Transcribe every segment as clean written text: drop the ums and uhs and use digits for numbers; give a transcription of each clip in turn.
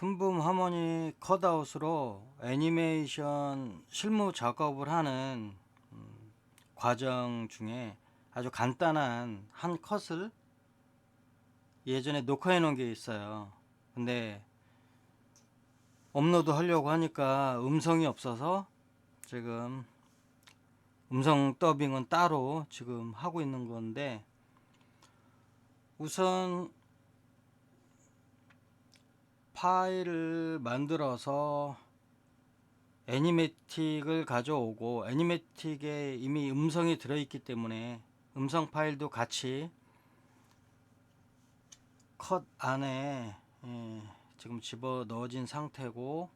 툰붐 하모니 컷아웃으로 애니메이션 실무 작업을 하는 과정 중에 아주 간단한 한 컷을 예전에 녹화해 놓은 게 있어요. 근데 업로드 하려고 하니까 음성이 없어서 지금 음성 더빙은 따로 지금 하고 있는 건데, 우선 파일을 만들어서 애니메틱을 가져오고, 애니메틱에 이미 음성이 들어있기 때문에 음성 파일도 같이 컷 안에 지금 집어 넣어진 상태고,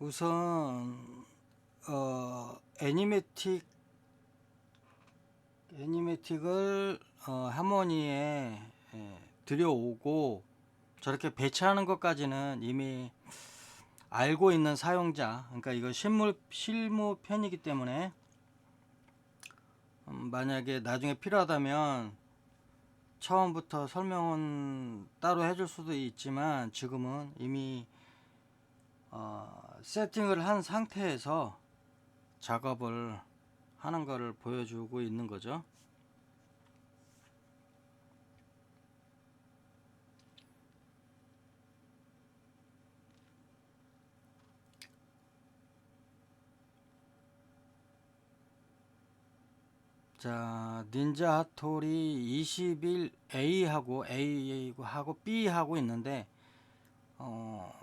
우선 애니메틱을 하모니에 들여오고, 저렇게 배치하는 것까지는 이미 알고 있는 사용자, 그러니까 이거 실무 편이기 때문에 만약에 나중에 필요하다면 처음부터 설명은 따로 해줄 수도 있지만, 지금은 이미 세팅을 한 상태에서 작업을 하는 것을 보여주고 있는 거죠. 자, 닌자 하토리 21A하고 A하고 B하고 있는데,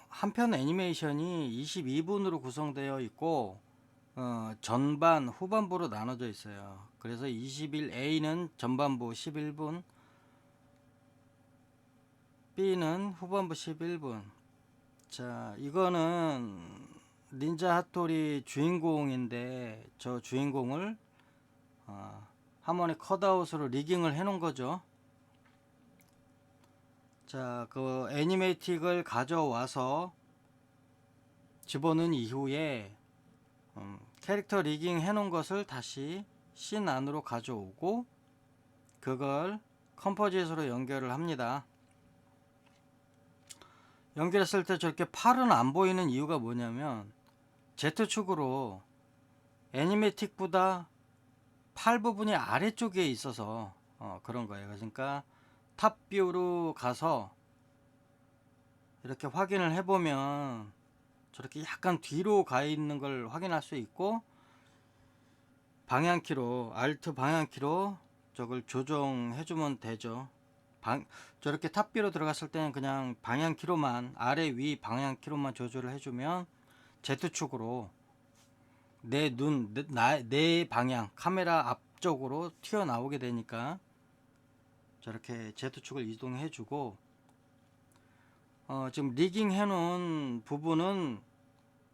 한편 애니메이션이 22분으로 구성되어 있고, 전반 후반부로 나눠져 있어요. 그래서 21A는 전반부 11분, B는 후반부 11분. 자, 이거는 닌자 하토리 주인공인데, 저 주인공을 하모니 컷아웃으로 리깅을 해 놓은 거죠. 자, 그 애니메이틱을 가져와서 집어넣은 이후에 캐릭터 리깅 해 놓은 것을 다시 씬 안으로 가져오고, 그걸 컴포짓으로 연결을 합니다. 연결했을 때 저렇게 팔은 안 보이는 이유가 뭐냐면, Z축으로 애니메틱보다 팔 부분이 아래쪽에 있어서 그런 거예요. 그러니까 탑뷰로 가서 이렇게 확인을 해보면 저렇게 약간 뒤로 가 있는 걸 확인할 수 있고, 방향키로 Alt 방향키로 저걸 조정해 주면 되죠. 저렇게 탑뷰로 들어갔을 때는 그냥 방향키로만, 아래 위 방향키로만 조절을 해주면 Z축으로 내 방향, 카메라 앞쪽으로 튀어나오게 되니까 저렇게 Z축을 이동해 주고, 지금 리깅 해놓은 부분은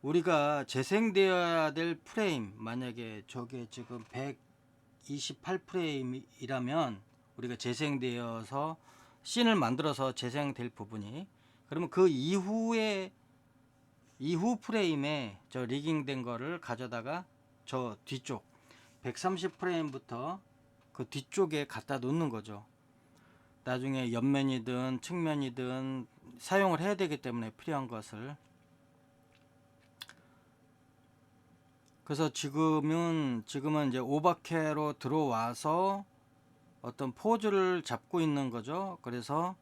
우리가 재생되어야 될 프레임, 만약에 저게 지금 128 프레임이라면 우리가 재생되어서 씬을 만들어서 재생될 부분이, 그러면 그 이후 프레임에 저 리깅된 거를 가져다가 저 뒤쪽 130 프레임부터 그 뒤쪽에 갖다 놓는 거죠. 나중에 옆면이든 측면이든 사용을 해야 되기 때문에 필요한 것을. 그래서 지금은 이제 오버캐로 들어와서 어떤 포즈를 잡고 있는 거죠. 그래서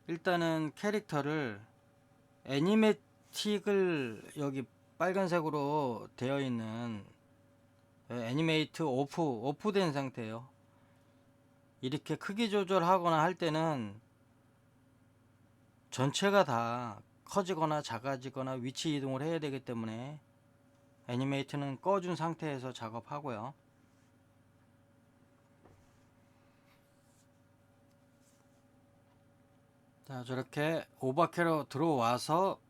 일단은 캐릭터를, 애니메틱을 여기 빨간색으로 되어 있는 애니메이트 오프된 상태예요. 이렇게 크기 조절하거나 할 때는 전체가 다 커지거나 작아지거나 위치 이동을 해야 되기 때문에 애니메이트는 꺼준 상태에서 작업하고요. 자, 저렇게 오버캐로 들어와서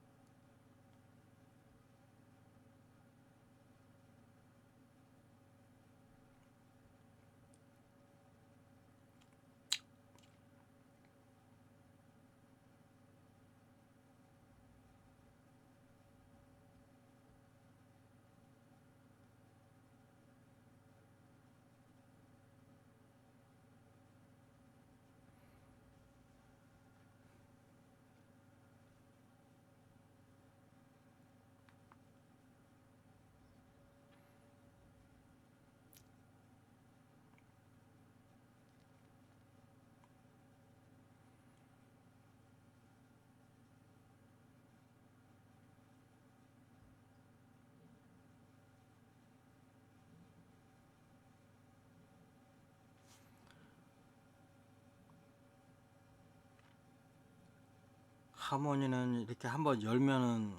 하모니는 이렇게 한번 열면은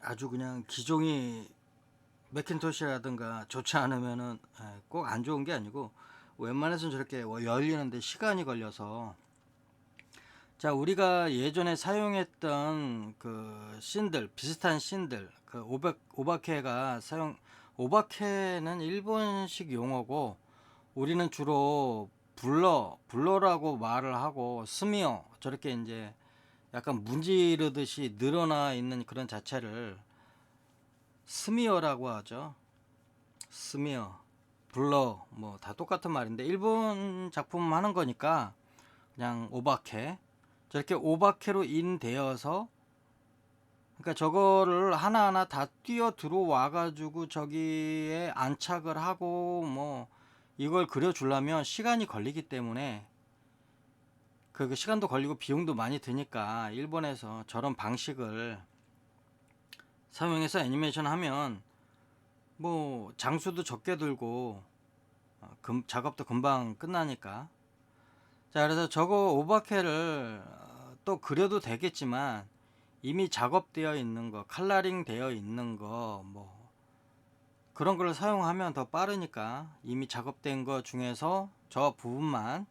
아주 그냥 기종이 매킨토시라든가 좋지 않으면은 꼭 안 좋은 게 아니고 웬만해서는 저렇게 열리는데 시간이 걸려서, 자, 우리가 예전에 사용했던 그 씬들, 비슷한 씬들, 그 오바케가 오바케는 일본식 용어고, 우리는 주로 블러라고 말을 하고, 스미어, 저렇게 이제 약간 문지르듯이 늘어나 있는 그런 자체를 스미어라고 하죠. 스미어, 블러, 뭐 다 똑같은 말인데, 일본 작품 하는 거니까 그냥 오바케, 저렇게 오바케로 인되어서, 그러니까 저거를 하나하나 다 뛰어 들어와 가지고 저기에 안착을 하고 뭐 이걸 그려주려면 시간이 걸리기 때문에, 그 시간도 걸리고 비용도 많이 드니까 일본에서 저런 방식을 사용해서 애니메이션 하면 뭐 장수도 적게 들고 작업도 금방 끝나니까. 자, 그래서 저거 오버캐를 또 그려도 되겠지만, 이미 작업되어 있는 거, 칼라링 되어 있는 거, 뭐 그런 걸 사용하면 더 빠르니까 이미 작업된 거 중에서 저 부분만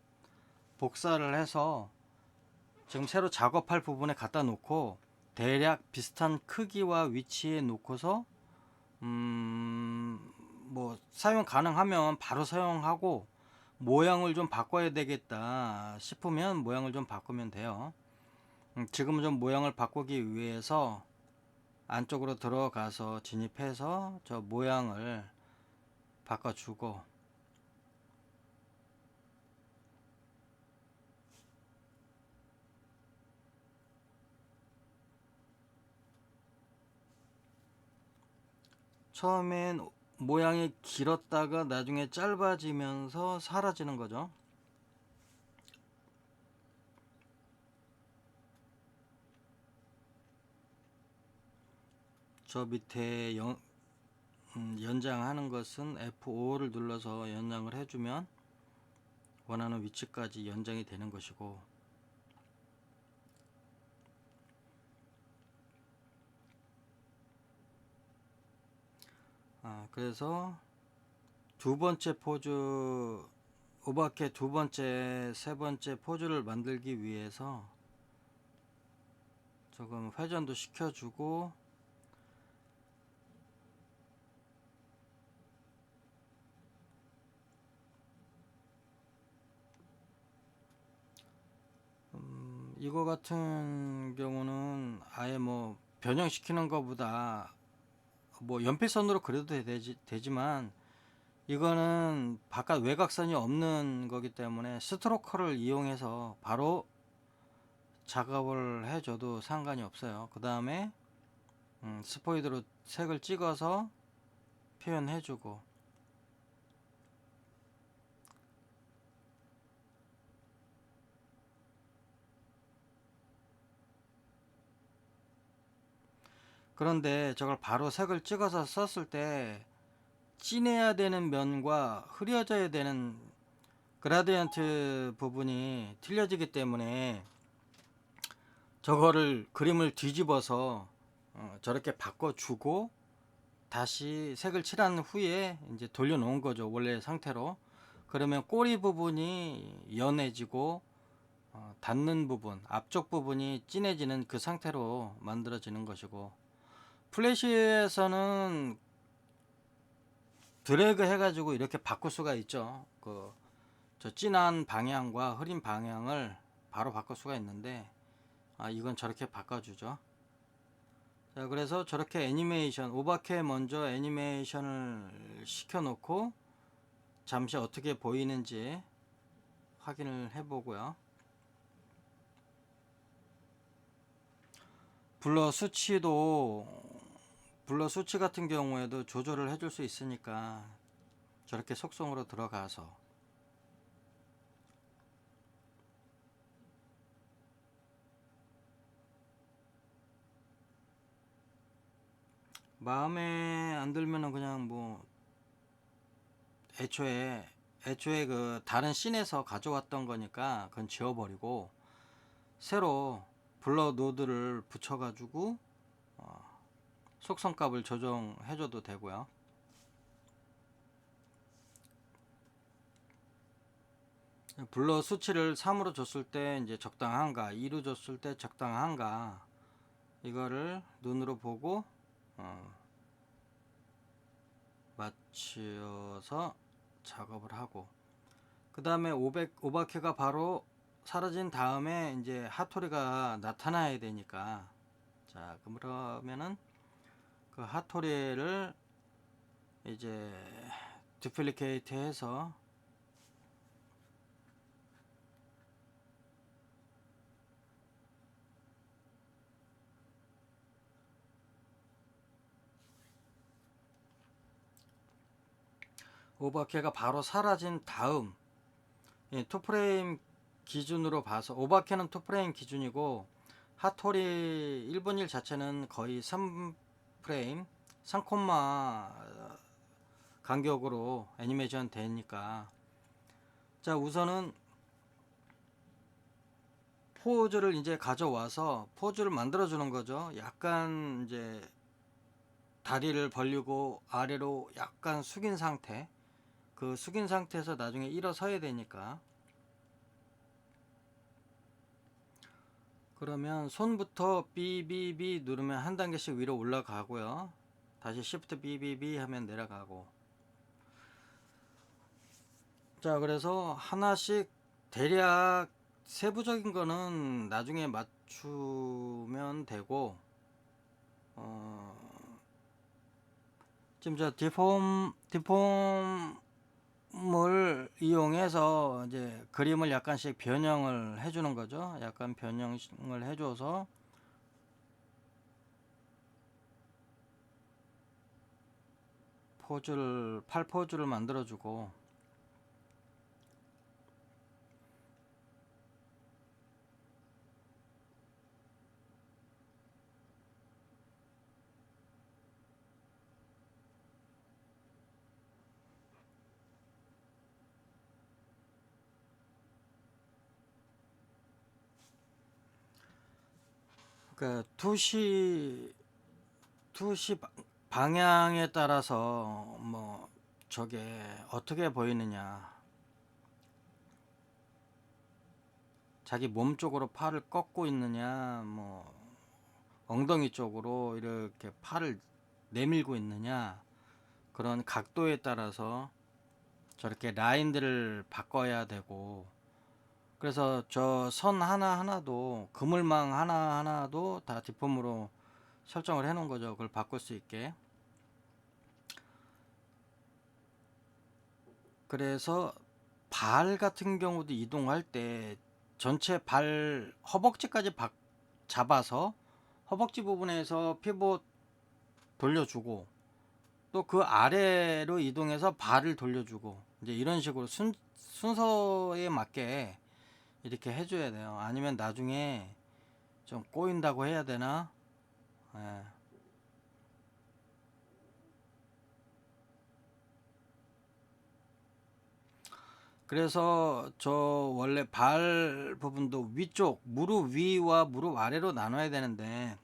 복사를 해서 지금 새로 작업할 부분에 갖다 놓고 대략 비슷한 크기와 위치에 놓고서 뭐 사용 가능하면 바로 사용하고, 모양을 좀 바꿔야 되겠다 싶으면 모양을 좀 바꾸면 돼요. 지금은 좀 모양을 바꾸기 위해서 안쪽으로 들어가서 진입해서 저 모양을 바꿔주고, 처음엔 모양이 길었다가 나중에 짧아지면서 사라지는 거죠. 저 밑에 연장하는 것은 F5를 눌러서 연장을 해주면 원하는 위치까지 연장이 되는 것이고, 그래서 두 번째 포즈, 오바케 두 번째, 세 번째 포즈를 만들기 위해서 조금 회전도 시켜주고, 이거 같은 경우는 아예 뭐 변형시키는 것보다 뭐 연필선으로 그려도 되지만, 이거는 바깥 외곽선이 없는 거기 때문에 스트로커를 이용해서 바로 작업을 해줘도 상관이 없어요. 그 다음에 스포이드로 색을 찍어서 표현해주고, 그런데 저걸 바로 색을 찍어서 썼을 때 진해야 되는 면과 흐려져야 되는 그라디언트 부분이 틀려지기 때문에, 저거를 그림을 뒤집어서 저렇게 바꿔주고 다시 색을 칠한 후에 이제 돌려놓은 거죠, 원래 상태로. 그러면 꼬리 부분이 연해지고 닿는 부분, 앞쪽 부분이 진해지는 그 상태로 만들어지는 것이고, 플래시에서는 드래그 해가지고 이렇게 바꿀 수가 있죠. 저 진한 방향과 흐린 방향을 바로 바꿀 수가 있는데, 이건 저렇게 바꿔주죠. 자, 그래서 저렇게 애니메이션, 오바케 먼저 애니메이션을 시켜놓고 잠시 어떻게 보이는지 확인을 해보고요. 블러 수치 같은 경우에도 조절을 해줄 수 있으니까 저렇게 속성으로 들어가서 마음에 안 들면은 그냥 뭐 애초에 그 다른 씬에서 가져왔던 거니까 그건 지워버리고 새로 블러 노드를 붙여가지고 속성값을 조정해줘도 되고요. 블러 수치를 3으로 줬을 때 이제 적당한가, 2로 줬을 때 적당한가, 이거를 눈으로 보고 맞춰서 작업을 하고, 그 다음에 오버큐가 바로 사라진 다음에 이제 핫토리가 나타나야 되니까, 자 그러면은 그 핫토리를 이제 두플리케이트 해서 오버큐가 바로 사라진 다음, 투프레임 기준으로 봐서, 오버큐는 투프레임 기준이고 핫토리 1분 1 자체는 거의 3프레임 3콤마 간격으로 애니메이션 되니까, 자 우선은 포즈를 이제 가져와서 포즈를 만들어 주는 거죠. 약간 이제 다리를 벌리고 아래로 약간 숙인 상태, 그 숙인 상태에서 나중에 일어서야 되니까, 그러면 손부터 BBB 누르면 한 단계씩 위로 올라가고요. 다시 Shift BBB 하면 내려가고. 자 그래서 하나씩 대략 세부적인 거는 나중에 맞추면 되고, 지금 저 디폼을 이용해서 이제 그림을 약간씩 변형을 해주는 거죠. 약간 변형을 해줘서 팔 포즈를 만들어주고, 그 투시 방향에 따라서 뭐 저게 어떻게 보이느냐, 자기 몸 쪽으로 팔을 꺾고 있느냐, 뭐 엉덩이 쪽으로 이렇게 팔을 내밀고 있느냐, 그런 각도에 따라서 저렇게 라인들을 바꿔야 되고, 그래서 저 선 하나하나도, 그물망 하나하나도 다 디폼으로 설정을 해 놓은 거죠. 그걸 바꿀 수 있게. 그래서 발 같은 경우도 이동할 때 전체 발 허벅지까지 잡아서 허벅지 부분에서 피봇 돌려주고, 또 그 아래로 이동해서 발을 돌려주고, 이제 이런 식으로 순서에 맞게 이렇게 해줘야 돼요. 아니면 나중에 좀 꼬인다고 해야 되나? 예. 그래서 저 원래 발 부분도 위쪽, 무릎 위와 무릎 아래로 나눠야 되는데,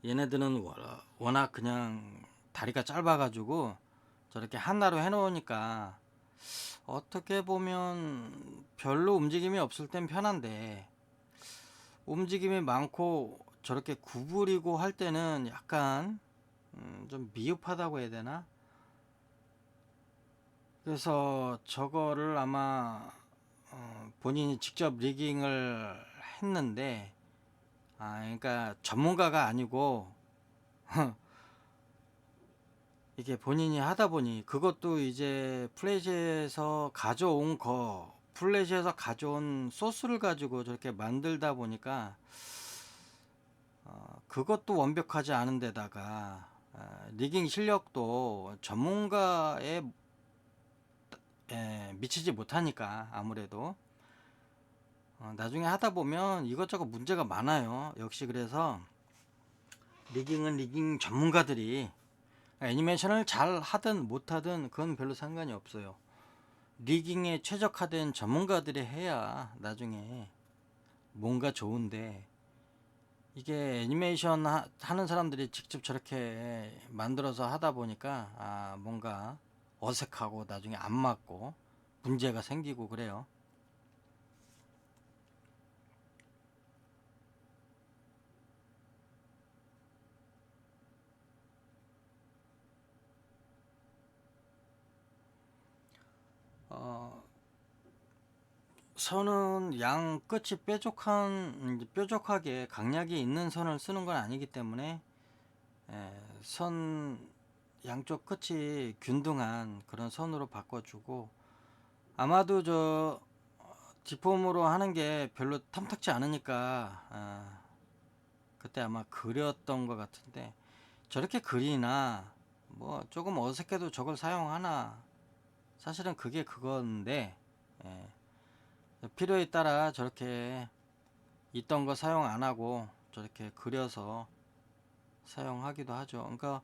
얘네들은 워낙 그냥 다리가 짧아가지고 저렇게 하나로 해놓으니까 어떻게 보면 별로 움직임이 없을 땐 편한데, 움직임이 많고 저렇게 구부리고 할 때는 약간 좀 미흡하다고 해야 되나? 그래서 저거를 아마 본인이 직접 리깅을 했는데, 그러니까 전문가가 아니고 이게 본인이 하다 보니, 그것도 이제 플래시에서 가져온 소스를 가지고 저렇게 만들다 보니까 그것도 완벽하지 않은 데다가 리깅 실력도 전문가에 미치지 못하니까, 아무래도 나중에 하다 보면 이것저것 문제가 많아요. 역시 그래서 리깅은 리깅 전문가들이, 애니메이션을 잘 하든 못하든 그건 별로 상관이 없어요. 리깅에 최적화된 전문가들이 해야 나중에 뭔가 좋은데 이게 애니메이션 하는 사람들이 직접 저렇게 만들어서 하다 보니까 뭔가 어색하고 나중에 안 맞고 문제가 생기고 그래요. 어, 선은 양 끝이 뾰족하게 강약이 있는 선을 쓰는 건 아니기 때문에 선 양쪽 끝이 균등한 그런 선으로 바꿔주고, 아마도 저 디폼으로 하는 게 별로 탐탁지 않으니까 그때 아마 그렸던 것 같은데, 저렇게 그리나 뭐 조금 어색해도 저걸 사용하나, 사실은 그게 그건데 예, 필요에 따라 저렇게 있던 거 사용 안 하고 저렇게 그려서 사용하기도 하죠. 그러니까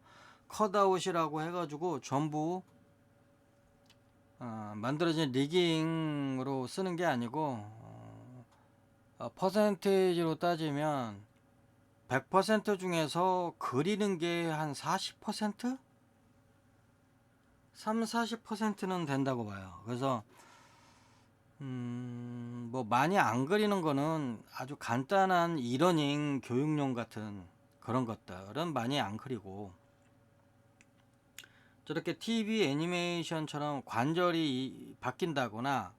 컷아웃이라고 해가지고 전부 만들어진 리깅으로 쓰는 게 아니고 퍼센테이지로 따지면 100% 중에서 그리는 게 한 40%? 3, 40%는 된다고 봐요. 그래서 뭐 많이 안 그리는 거는 아주 간단한 이러닝 교육용 같은 그런 것들은 많이 안 그리고, 저렇게 TV 애니메이션처럼 관절이 바뀐다거나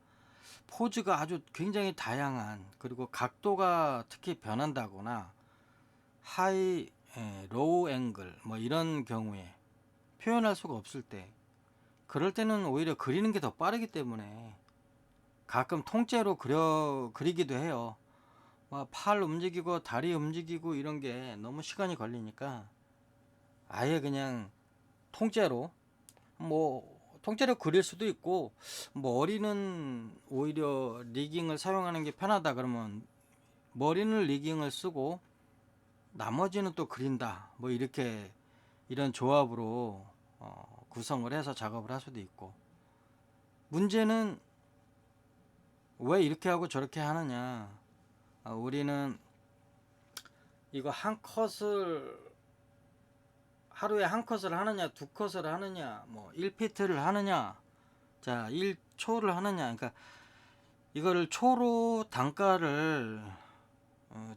포즈가 아주 굉장히 다양한, 그리고 각도가 특히 변한다거나 하이, 로우 앵글 뭐 이런 경우에 표현할 수가 없을 때, 그럴 때는 오히려 그리는 게 더 빠르기 때문에 가끔 통째로 그리기도 해요. 팔 움직이고 다리 움직이고 이런 게 너무 시간이 걸리니까 아예 그냥 통째로, 뭐 통째로 그릴 수도 있고, 머리는 오히려 리깅을 사용하는 게 편하다 그러면 머리는 리깅을 쓰고 나머지는 또 그린다, 뭐 이렇게 이런 조합으로 구성을 해서 작업을 할 수도 있고. 문제는 왜 이렇게 하고 저렇게 하느냐, 우리는 이거 한 컷을 하루에 한 컷을 하느냐, 두 컷을 하느냐, 뭐 1피트를 하느냐, 자 1초를 하느냐, 그러니까 이거를 초로 단가를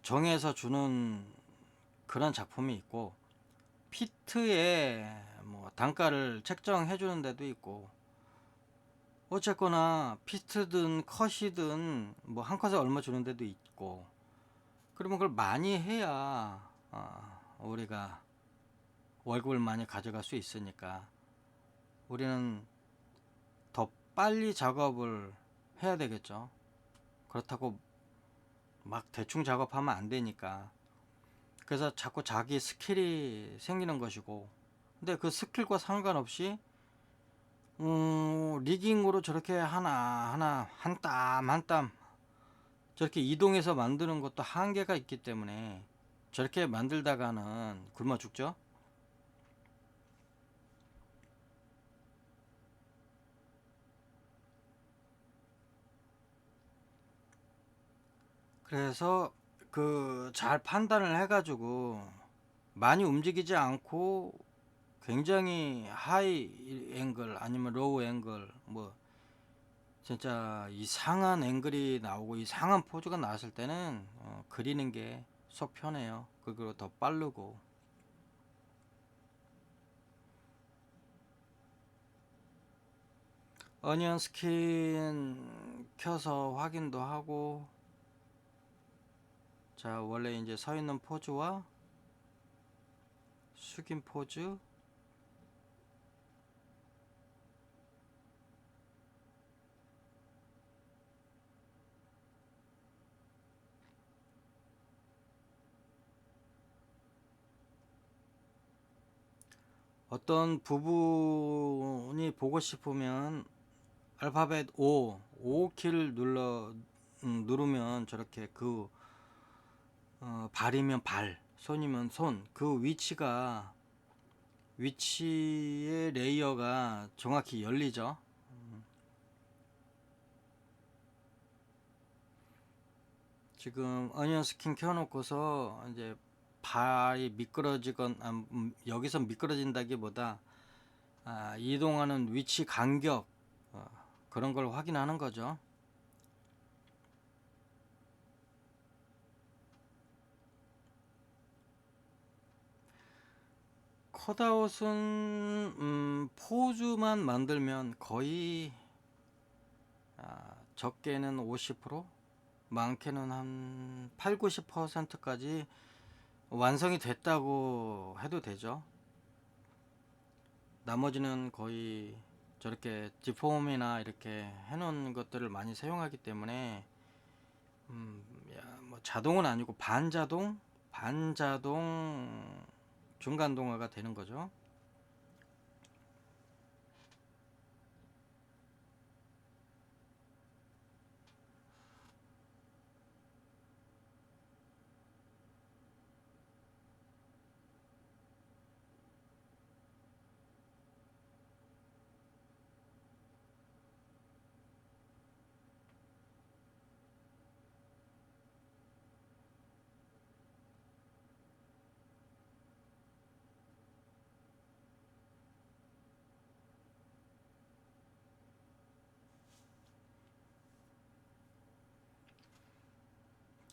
정해서 주는 그런 작품이 있고, 피트에 뭐 단가를 책정해 주는 데도 있고, 어쨌거나 피트든 컷이든 뭐 한 컷에 얼마 주는 데도 있고, 그러면 그걸 많이 해야 우리가 월급을 많이 가져갈 수 있으니까 우리는 더 빨리 작업을 해야 되겠죠. 그렇다고 막 대충 작업하면 안 되니까. 그래서 자꾸 자기 스킬이 생기는 것이고, 근데 그 스킬과 상관없이 리깅으로 저렇게 하나 한 땀 한 땀 저렇게 이동해서 만드는 것도 한계가 있기 때문에 저렇게 만들다가는 굶어 죽죠. 그래서 그 잘 판단을 해가지고 많이 움직이지 않고 굉장히 하이 앵글 아니면 로우 앵글, 뭐 진짜 이상한 앵글이 나오고 이상한 포즈가 나왔을 때는 그리는 게 속 편해요. 그리고 더 빠르고. 어니언 스킨 켜서 확인도 하고, 자 원래 이제 서 있는 포즈와 숙인 포즈, 어떤 부분이 보고 싶으면 알파벳 O 키를 누르면 저렇게 그 발이면 발, 손이면 손, 그 위치의 레이어가 정확히 열리죠. 지금 어니언 스킨 켜놓고서 이제 발이 여기서 미끄러진다기보다 이동하는 위치 간격, 어, 그런 걸 확인하는 거죠. 컷아웃은 포즈만 만들면 거의 적게는 50%, 많게는 한 8, 90%까지 완성이 됐다고 해도 되죠. 나머지는 거의 저렇게 디폼이나 이렇게 해놓은 것들을 많이 사용하기 때문에 뭐 자동은 아니고 반자동 중간 동화가 되는 거죠.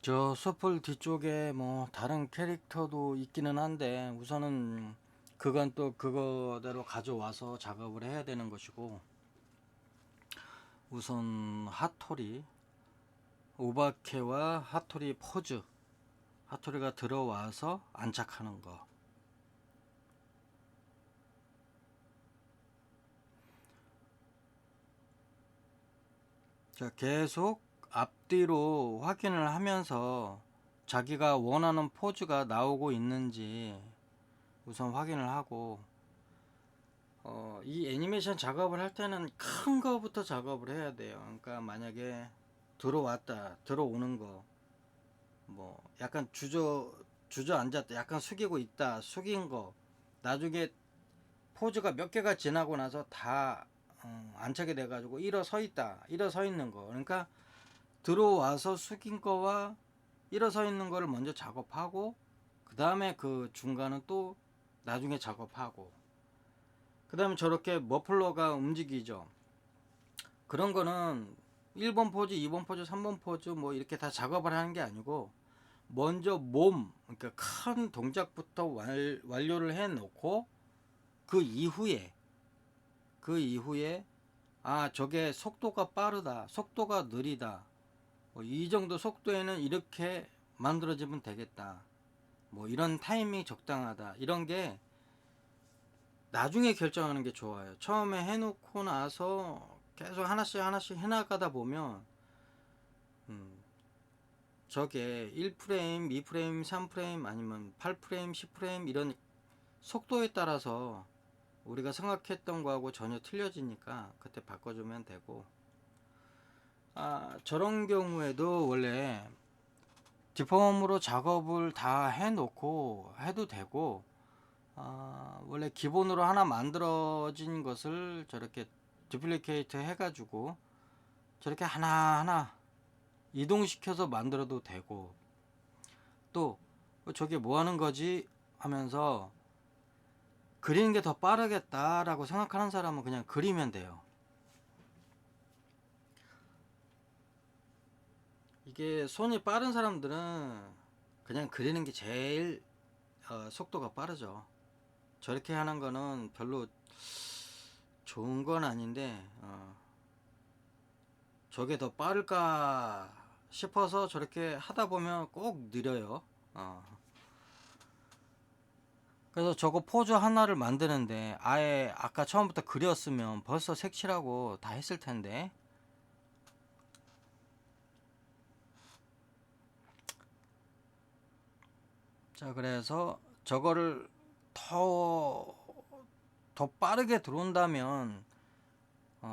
저 소풀 뒤쪽에 뭐 다른 캐릭터도 있기는 한데 우선은 그건 또 그거대로 가져와서 작업을 해야 되는 것이고, 우선 핫토리 오바케와 핫토리 포즈, 핫토리가 들어와서 안착하는 거. 자, 계속 앞뒤로 확인을 하면서 자기가 원하는 포즈가 나오고 있는지 우선 확인을 하고, 이 애니메이션 작업을 할 때는 큰 거부터 작업을 해야 돼요. 그러니까 만약에 들어오는 거, 뭐 약간 주저앉았다, 약간 숙이고 있다, 숙인 거, 나중에 포즈가 몇 개가 지나고 나서 다 안착이 돼 가지고 일어서 있는 거. 그러니까 들어와서 숙인 거와 일어서 있는 거를 먼저 작업하고, 그 다음에 그 중간은 또 나중에 작업하고, 그 다음에 저렇게 머플러가 움직이죠. 그런 거는 1번 포즈, 2번 포즈, 3번 포즈 뭐 이렇게 다 작업을 하는 게 아니고, 먼저 그러니까 큰 동작부터 완료를 해 놓고, 그 이후에 저게 속도가 빠르다, 속도가 느리다, 이 정도 속도에는 이렇게 만들어지면 되겠다, 뭐 이런 타이밍이 적당하다, 이런 게 나중에 결정하는 게 좋아요. 처음에 해놓고 나서 계속 하나씩 해나가다 보면 저게 1프레임, 2프레임, 3프레임 아니면 8프레임, 10프레임 이런 속도에 따라서 우리가 생각했던 거하고 전혀 틀려지니까 그때 바꿔주면 되고, 저런 경우에도 원래 디폼으로 작업을 다 해놓고 해도 되고, 원래 기본으로 하나 만들어진 것을 저렇게 두플리케이트 해가지고 저렇게 하나하나 이동시켜서 만들어도 되고, 또 저게 뭐 하는 거지 하면서 그리는 게 더 빠르겠다라고 생각하는 사람은 그냥 그리면 돼요. 이게 손이 빠른 사람들은 그냥 그리는 게 제일 속도가 빠르죠. 저렇게 하는 거는 별로 좋은 건 아닌데, 저게 더 빠를까 싶어서 저렇게 하다 보면 꼭 느려요. 그래서 저거 포즈 하나를 만드는데 아예 아까 처음부터 그렸으면 벌써 색칠하고 다 했을 텐데. 자, 그래서 저거를 더, 더 빠르게 들어온다면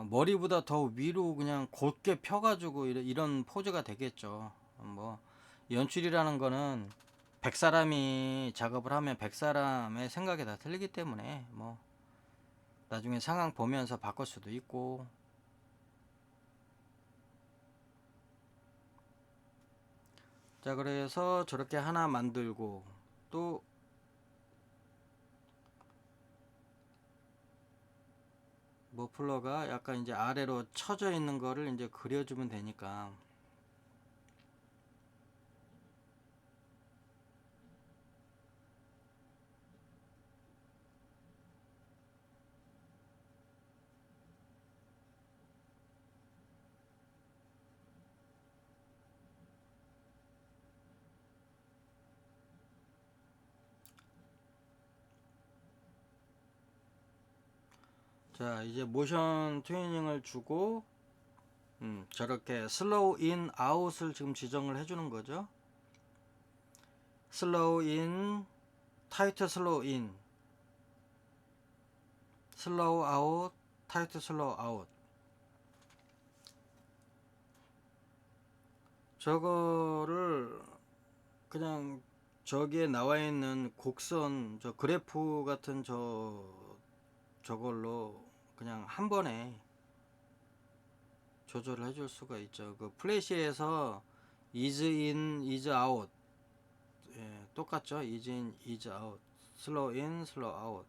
머리보다 더 위로 그냥 곧게 펴가지고 이런 포즈가 되겠죠. 뭐 연출이라는 거는 100사람이 작업을 하면 100사람의 생각이 다 틀리기 때문에 뭐 나중에 상황 보면서 바꿀 수도 있고. 자, 그래서 저렇게 하나 만들고 또 머플러가 약간 이제 아래로 처져 있는 거를 이제 그려주면 되니까. 자, 이제 모션 트레이닝을 주고 저렇게 슬로우 인 아웃을 지금 지정을 해주는 거죠. 슬로우 인, 타이트 슬로우 인, 슬로우 아웃, 타이트 슬로우 아웃. 저거를 그냥 저기에 나와 있는 곡선, 저 그래프 같은 저걸로 그냥 한 번에 조절을 해줄 수가 있죠. 그 플래시에서 is in, is out, 예, 똑같죠. is in, is out, slow in, slow out.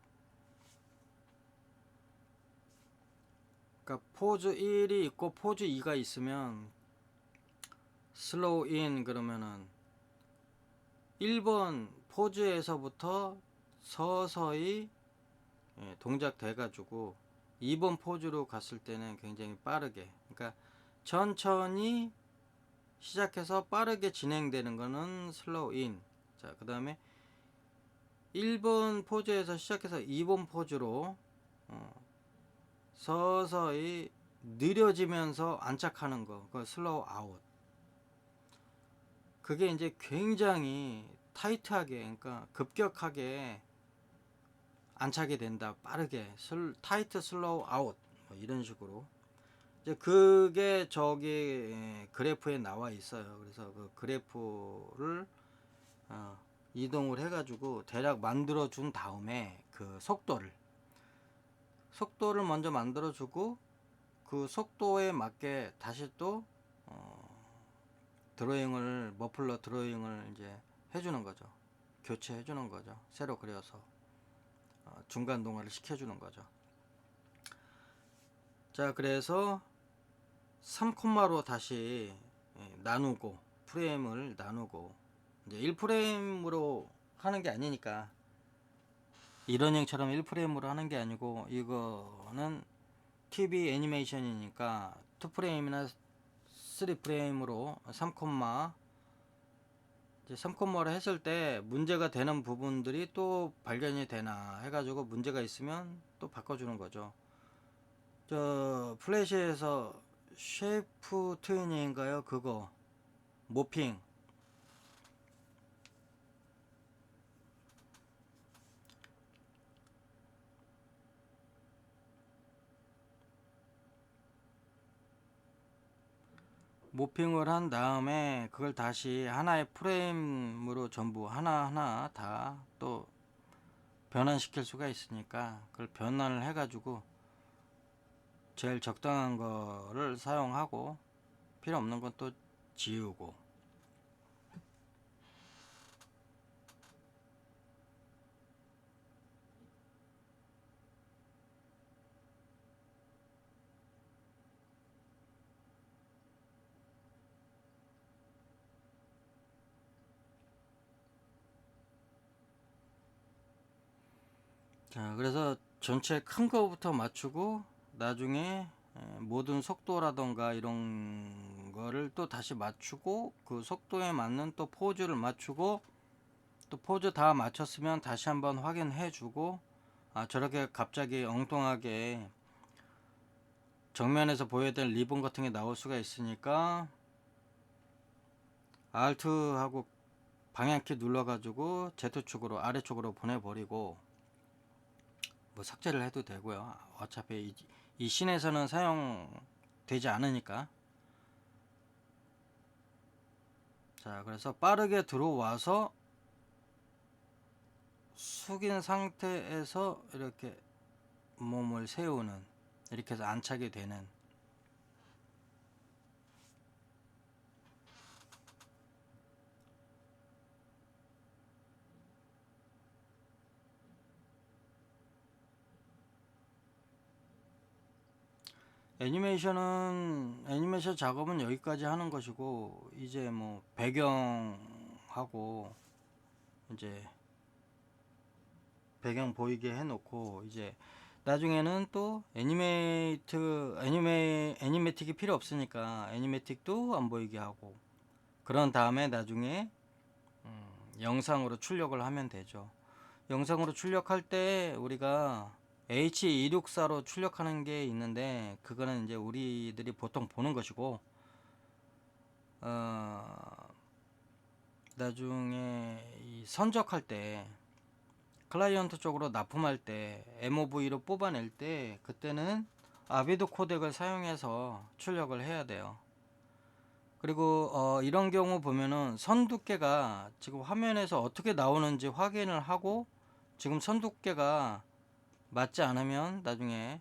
그러니까 포즈 1이 있고 포즈 2가 있으면 slow in 그러면은 1번 포즈에서부터 서서히 동작 돼가지고 2번 포즈로 갔을 때는 굉장히 빠르게, 그러니까 천천히 시작해서 빠르게 진행되는 거는 슬로우 인. 자, 그 다음에 1번 포즈에서 시작해서 2번 포즈로 서서히 느려지면서 안착하는 거, 그 슬로우 아웃. 그게 이제 굉장히 타이트하게, 그러니까 급격하게 안착이 된다. 빠르게 타이트 슬로우 아웃, 뭐 이런 식으로. 이제 그게 저기 그래프에 나와 있어요. 그래서 그 그래프를 이동을 해가지고 대략 만들어 준 다음에 그 속도를 먼저 만들어 주고 그 속도에 맞게 다시 또 드로잉을, 머플러 드로잉을 이제 해주는 거죠. 교체해 주는 거죠. 새로 그려서 중간 동화를 시켜주는 거죠. 자, 그래서 3콤마로 다시 나누고, 프레임을 나누고, 이제 1프레임으로 하는 게 아니니까, 이러닝처럼 1프레임으로 하는 게 아니고, 이거는 TV 애니메이션이니까 2프레임이나 3프레임으로 3콤마, 이제 3콤마로 했을 때 문제가 되는 부분들이 또 발견이 되나 해가지고 문제가 있으면 또 바꿔주는 거죠. 저 플래시에서 쉐이프 트윈인가요? 그거 모핑, 모핑을 한 다음에 그걸 다시 하나의 프레임으로 전부 하나하나 다 또 변환시킬 수가 있으니까 그걸 변환을 해가지고 제일 적당한 거를 사용하고 필요 없는 건 또 지우고. 자, 그래서 전체 큰 거부터 맞추고 나중에 모든 속도라던가 이런 거를 또 다시 맞추고 그 속도에 맞는 또 포즈를 맞추고 또 포즈 다 맞췄으면 다시 한번 확인해 주고, 아, 저렇게 갑자기 엉뚱하게 정면에서 보여야 될 리본 같은 게 나올 수가 있으니까 Alt하고 방향키 눌러가지고 Z축으로 아래쪽으로 보내버리고 뭐 삭제를 해도 되고요. 어차피 이 씬에서는 사용되지 않으니까. 자, 그래서 빠르게 들어와서 숙인 상태에서 이렇게 몸을 세우는, 이렇게 해서 안착이 되는. 애니메이션 작업은 여기까지 하는 것이고, 이제 뭐 배경하고 이제 배경 보이게 해놓고, 이제 나중에는 또 애니메틱이 필요 없으니까 애니메틱도 안 보이게 하고, 그런 다음에 나중에 영상으로 출력을 하면 되죠. 영상으로 출력할 때 우리가 H264로 출력하는 게 있는데, 그거는 이제 우리들이 보통 보는 것이고, 나중에 이 선적할 때, 클라이언트 쪽으로 납품할 때, MOV로 뽑아낼 때, 그때는 아비도 코덱을 사용해서 출력을 해야 돼요. 그리고 이런 경우 보면은 선 두께가 지금 화면에서 어떻게 나오는지 확인을 하고, 지금 선 두께가 맞지 않으면 나중에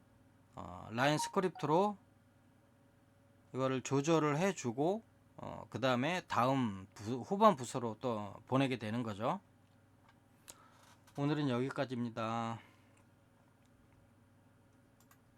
라인 스크립트로 이거를 조절을 해주고, 그 다음에 다음 후반 부서로 또 보내게 되는 거죠. 오늘은 여기까지입니다.